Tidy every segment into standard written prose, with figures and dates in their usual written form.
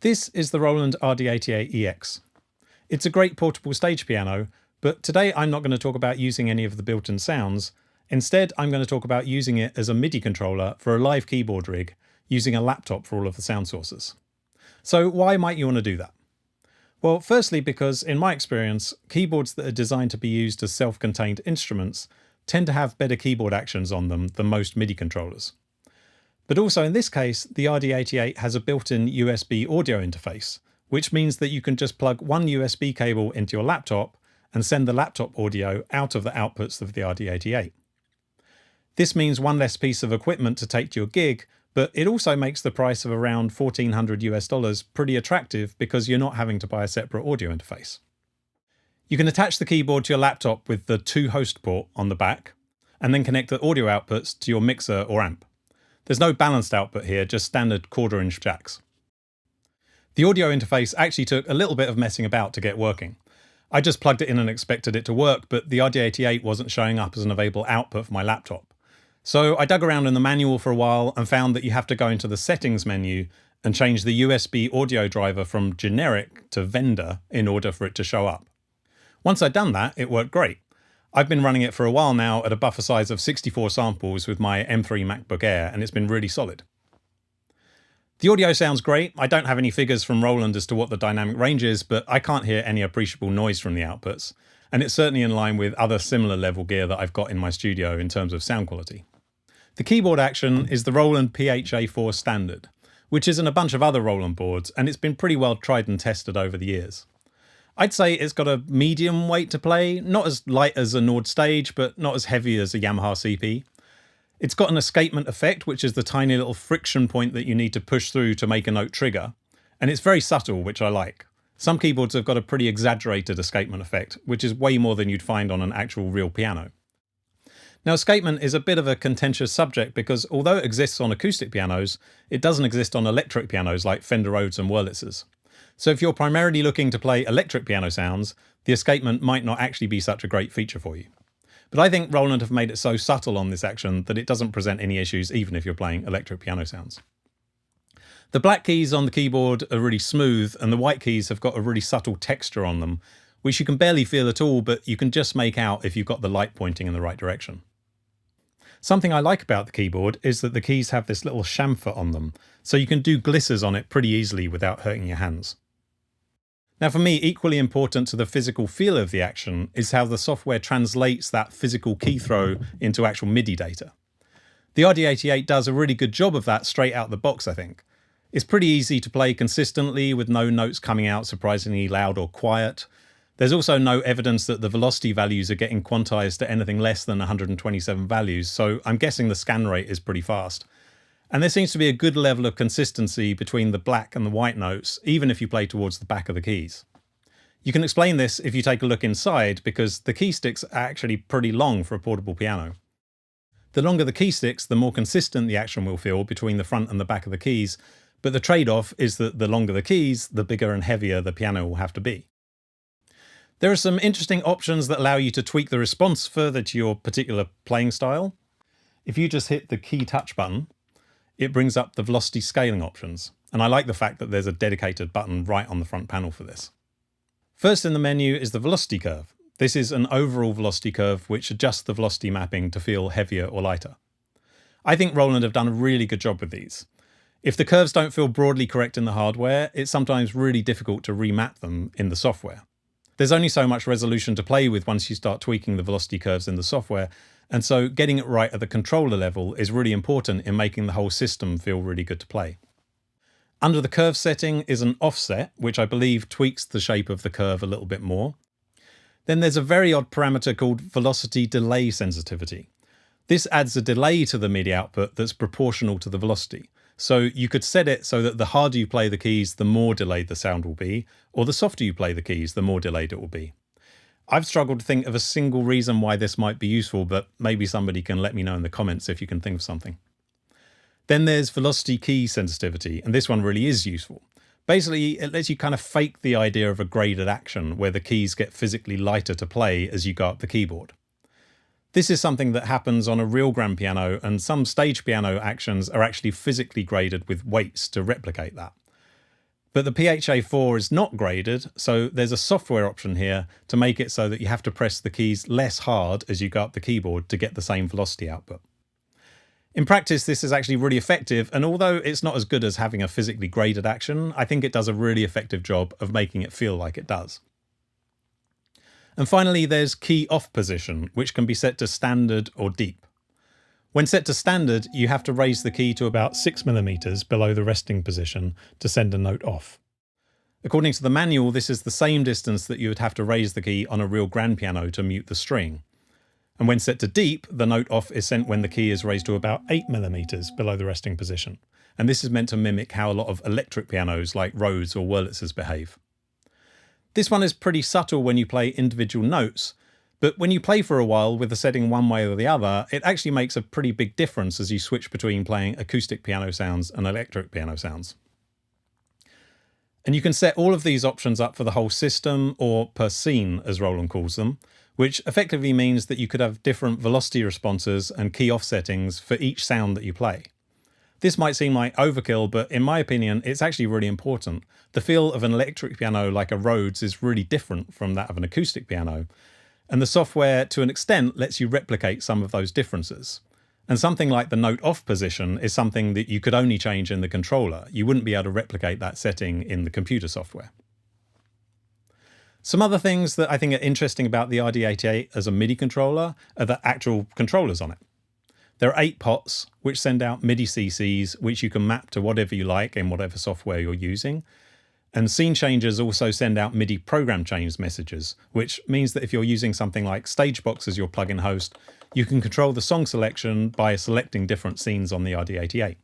This is the Roland RD88EX. It's a great portable stage piano, but today I'm not going to talk about using any of the built-in sounds. Instead, I'm going to talk about using it as a MIDI controller for a live keyboard rig, using a laptop for all of the sound sources. So why might you want to do that? Well, firstly, because in my experience, keyboards that are designed to be used as self-contained instruments tend to have better keyboard actions on them than most MIDI controllers. But also in this case, the RD88 has a built-in USB audio interface, which means that you can just plug one USB cable into your laptop and send the laptop audio out of the outputs of the RD88. This means one less piece of equipment to take to your gig, but it also makes the price of around $1,400 pretty attractive because you're not having to buy a separate audio interface. You can attach the keyboard to your laptop with the 2-host port on the back, and then connect the audio outputs to your mixer or amp. There's no balanced output here, just standard 1/4 inch jacks. The audio interface actually took a little bit of messing about to get working. I just plugged it in and expected it to work, but the RD88 wasn't showing up as an available output for my laptop. So I dug around in the manual for a while and found that you have to go into the settings menu and change the USB audio driver from generic to vendor in order for it to show up. Once I'd done that, it worked great. I've been running it for a while now at a buffer size of 64 samples with my M3 MacBook Air, and it's been really solid. The audio sounds great. I don't have any figures from Roland as to what the dynamic range is, but I can't hear any appreciable noise from the outputs, and it's certainly in line with other similar level gear that I've got in my studio in terms of sound quality. The keyboard action is the Roland PHA4 standard, which is in a bunch of other Roland boards, and it's been pretty well tried and tested over the years. I'd say it's got a medium weight to play, not as light as a Nord Stage, but not as heavy as a Yamaha CP. It's got an escapement effect, which is the tiny little friction point that you need to push through to make a note trigger, and it's very subtle, which I like. Some keyboards have got a pretty exaggerated escapement effect, which is way more than you'd find on an actual real piano. Now, escapement is a bit of a contentious subject because although it exists on acoustic pianos, it doesn't exist on electric pianos like Fender Rhodes and Wurlitzers. So if you're primarily looking to play electric piano sounds, the escapement might not actually be such a great feature for you. But I think Roland have made it so subtle on this action that it doesn't present any issues even if you're playing electric piano sounds. The black keys on the keyboard are really smooth and the white keys have got a really subtle texture on them, which you can barely feel at all, but you can just make out if you've got the light pointing in the right direction. Something I like about the keyboard is that the keys have this little chamfer on them, so you can do glisses on it pretty easily without hurting your hands. Now for me, equally important to the physical feel of the action is how the software translates that physical key throw into actual MIDI data. The RD88 does a really good job of that straight out the box, I think. It's pretty easy to play consistently with no notes coming out surprisingly loud or quiet. There's also no evidence that the velocity values are getting quantized to anything less than 127 values, so I'm guessing the scan rate is pretty fast. And there seems to be a good level of consistency between the black and the white notes, even if you play towards the back of the keys. You can explain this if you take a look inside, because the key sticks are actually pretty long for a portable piano. The longer the key sticks, the more consistent the action will feel between the front and the back of the keys, but the trade-off is that the longer the keys, the bigger and heavier the piano will have to be. There are some interesting options that allow you to tweak the response further to your particular playing style. If you just hit the key touch button, it brings up the velocity scaling options, and I like the fact that there's a dedicated button right on the front panel for this. First in the menu is the velocity curve. This is an overall velocity curve which adjusts the velocity mapping to feel heavier or lighter. I think Roland have done a really good job with these. If the curves don't feel broadly correct in the hardware, it's sometimes really difficult to remap them in the software. There's only so much resolution to play with once you start tweaking the velocity curves in the software, and so getting it right at the controller level is really important in making the whole system feel really good to play. Under the curve setting is an offset, which I believe tweaks the shape of the curve a little bit more. Then there's a very odd parameter called velocity delay sensitivity. This adds a delay to the MIDI output that's proportional to the velocity. So you could set it so that the harder you play the keys, the more delayed the sound will be, or the softer you play the keys, the more delayed it will be. I've struggled to think of a single reason why this might be useful, but maybe somebody can let me know in the comments if you can think of something. Then there's velocity key sensitivity, and this one really is useful. Basically, it lets you kind of fake the idea of a graded action where the keys get physically lighter to play as you go up the keyboard. This is something that happens on a real grand piano, and some stage piano actions are actually physically graded with weights to replicate that. But the PHA4 is not graded, so there's a software option here to make it so that you have to press the keys less hard as you go up the keyboard to get the same velocity output. In practice, this is actually really effective, and although it's not as good as having a physically graded action, I think it does a really effective job of making it feel like it does. And finally, there's key off position, which can be set to standard or deep. When set to standard, you have to raise the key to about 6mm below the resting position to send a note off. According to the manual, this is the same distance that you would have to raise the key on a real grand piano to mute the string. And when set to deep, the note off is sent when the key is raised to about 8mm below the resting position. And this is meant to mimic how a lot of electric pianos like Rhodes or Wurlitzers behave. This one is pretty subtle when you play individual notes, but when you play for a while with the setting one way or the other, it actually makes a pretty big difference as you switch between playing acoustic piano sounds and electric piano sounds. And you can set all of these options up for the whole system, or per scene as Roland calls them, which effectively means that you could have different velocity responses and key off settings for each sound that you play. This might seem like overkill, but in my opinion, it's actually really important. The feel of an electric piano like a Rhodes is really different from that of an acoustic piano, and the software, to an extent, lets you replicate some of those differences. And something like the note off position is something that you could only change in the controller. You wouldn't be able to replicate that setting in the computer software. Some other things that I think are interesting about the RD88 as a MIDI controller are the actual controllers on it. There are 8 pots which send out MIDI CCs which you can map to whatever you like in whatever software you're using. And scene changers also send out MIDI program change messages, which means that if you're using something like StageBox as your plugin host, you can control the song selection by selecting different scenes on the RD88.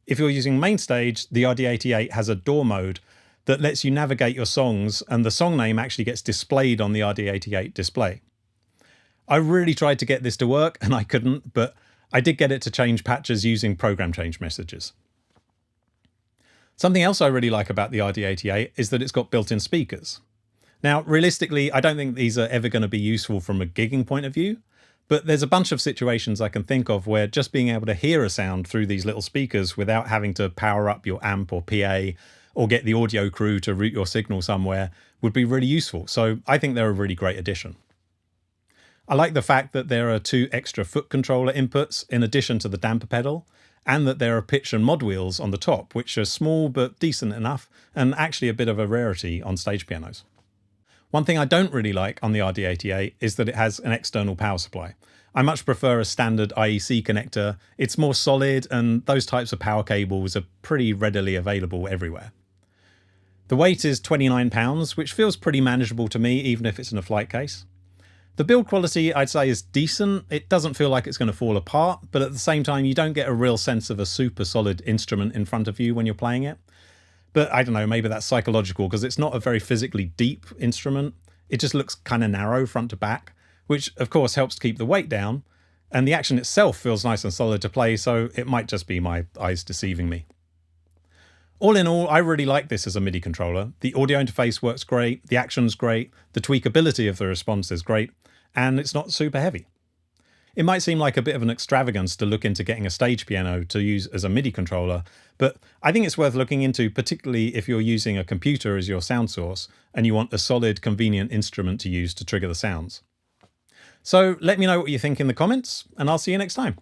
If you're using MainStage, the RD88 has a DAW mode that lets you navigate your songs, and the song name actually gets displayed on the RD88 display. I really tried to get this to work and I couldn't, but I did get it to change patches using program change messages. Something else I really like about the RD88 is that it's got built-in speakers. Now, realistically, I don't think these are ever going to be useful from a gigging point of view, but there's a bunch of situations I can think of where just being able to hear a sound through these little speakers without having to power up your amp or PA or get the audio crew to route your signal somewhere would be really useful. So I think they're a really great addition. I like the fact that there are 2 extra foot controller inputs in addition to the damper pedal, and that there are pitch and mod wheels on the top, which are small but decent enough, and actually a bit of a rarity on stage pianos. One thing I don't really like on the RD88 is that it has an external power supply. I much prefer a standard IEC connector. It's more solid, and those types of power cables are pretty readily available everywhere. The weight is 29 pounds, which feels pretty manageable to me, even if it's in a flight case. The build quality, I'd say, is decent. It doesn't feel like it's going to fall apart, but at the same time, you don't get a real sense of a super solid instrument in front of you when you're playing it. But I don't know, maybe that's psychological because it's not a very physically deep instrument. It just looks kind of narrow front to back, which of course helps keep the weight down. And the action itself feels nice and solid to play, so it might just be my eyes deceiving me. All in all, I really like this as a MIDI controller. The audio interface works great, the action's great, the tweakability of the response is great, and it's not super heavy. It might seem like a bit of an extravagance to look into getting a stage piano to use as a MIDI controller, but I think it's worth looking into, particularly if you're using a computer as your sound source and you want a solid, convenient instrument to use to trigger the sounds. So let me know what you think in the comments, and I'll see you next time.